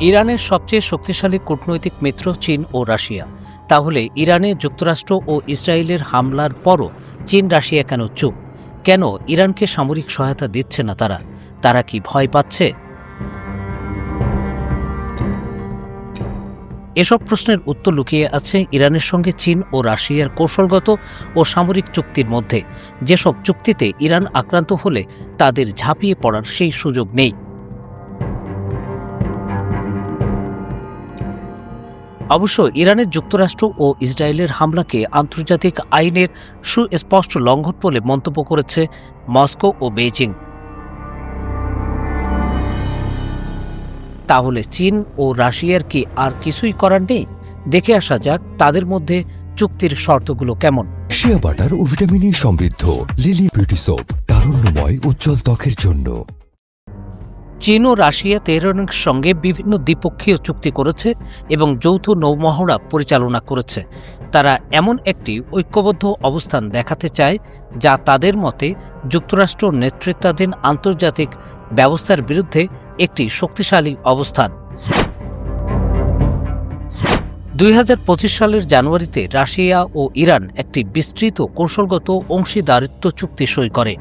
ইরানের সবচেয়ে শক্তিশালী কূটনৈতিক মিত্র চীন ও রাশিয়া। তাহলে ইরানে যুক্তরাষ্ট্র ও ইসরায়েলের হামলার পরও চীন রাশিয়া কেন চুপ? কেন ইরানকে সামরিক সহায়তা দিচ্ছে না তারা কি ভয় পাচ্ছে? এসব প্রশ্নের উত্তর লুকিয়ে আছে ইরানের সঙ্গে চীন ও রাশিয়ার কৌশলগত ও সামরিক চুক্তির মধ্যে, যেসব চুক্তিতে ইরান আক্রান্ত হলে তাদের ঝাঁপিয়ে পড়ার সেই সুযোগ নেই। অবশ্য ইরানের যুক্তরাষ্ট্র ও ইসরায়েলের হামলাকে আন্তর্জাতিক আইনের সুস্পষ্ট লঙ্ঘন বলে মন্তব্য করেছে মস্কো ও বেইজিং। তাহলে চীন ও রাশিয়ার কি আর কিছুই করার নেই? দেখে আসা যাক তাদের মধ্যে চুক্তির শর্তগুলো কেমন। শিয়া বাটার ও ভিটামিনে সমৃদ্ধ লিলি বিউটি সোপ, তারুণ্যময় উজ্জ্বল ত্বকের জন্য। চীন ও রাশিয়া তেহরানের সঙ্গে বিভিন্ন দ্বিপক্ষীয় চুক্তি করেছে এবং যৌথ নৌমহড়া পরিচালনা করেছে। তারা এমন একটি ঐক্যবদ্ধ অবস্থান দেখাতে চায় যা তাদের মতে যুক্তরাষ্ট্র নেতৃত্বাধীন আন্তর্জাতিক ব্যবস্থার বিরুদ্ধে একটি শক্তিশালী অবস্থান। 2025 সালের জানুয়ারিতে রাশিয়া ও ইরান একটি বিস্তৃত কৌশলগত অংশীদারিত্ব চুক্তি সই করে।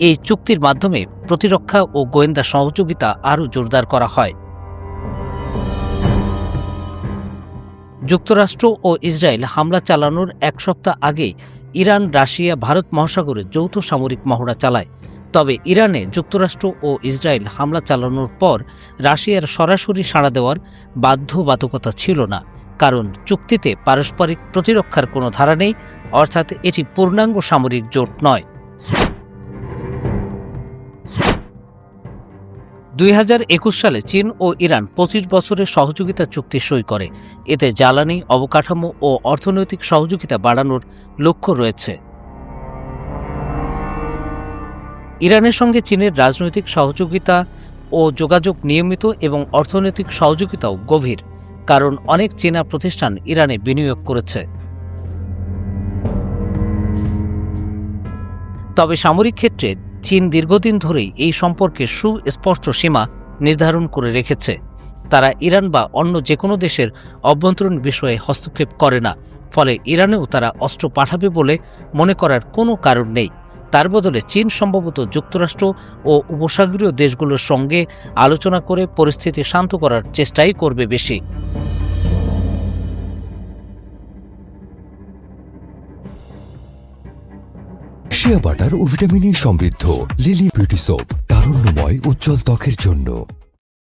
এই চুক্তির মাধ্যমে প্রতিরক্ষা ও গোয়েন্দা সহযোগিতা আরও জোরদার করা হয়। যুক্তরাষ্ট্র ও ইসরায়েল হামলা চালানোর এক সপ্তাহ আগেই ইরান রাশিয়া ভারত মহাসাগরে যৌথ সামরিক মহড়া চালায়। তবে ইরানে যুক্তরাষ্ট্র ও ইসরায়েল হামলা চালানোর পর রাশিয়ার সরাসরি সাড়া দেওয়ার বাধ্যবাধকতা ছিল না, কারণ চুক্তিতে পারস্পরিক প্রতিরক্ষার কোনো ধারা নেই, অর্থাৎ এটি পূর্ণাঙ্গ সামরিক জোট নয়। 2021 সালে চীন ও ইরান 25 বছরের সহযোগিতা চুক্তি সই করে। এতে জ্বালানি, অবকাঠামো ও অর্থনৈতিক সহযোগিতা বাড়ানোর লক্ষ্য রয়েছে। ইরানের সঙ্গে চীনের রাজনৈতিক সহযোগিতা ও যোগাযোগ নিয়মিত এবং অর্থনৈতিক সহযোগিতাও গভীর, কারণ অনেক চীনা প্রতিষ্ঠান ইরানে বিনিয়োগ করেছে। তবে সামরিক ক্ষেত্রে চীন দীর্ঘদিন ধরেই এই সম্পর্কের সুস্পষ্ট সীমা নির্ধারণ করে রেখেছে। তারা ইরান বা অন্য যে কোনো দেশের অভ্যন্তরীণ বিষয়ে হস্তক্ষেপ করে না, ফলে ইরানেও তারা অস্ত্র পাঠাবে বলে মনে করার কোনো কারণ নেই। তার বদলে চীন সম্ভবত যুক্তরাষ্ট্র ও উপসাগরীয় দেশগুলোর সঙ্গে আলোচনা করে পরিস্থিতি শান্ত করার চেষ্টাই করবে বেশি। শিয়া বাটার ও ভিটামিনে সমৃদ্ধ লিলি বিউটি সোপ, তারুণ্যময় উজ্জ্বল ত্বকের জন্য।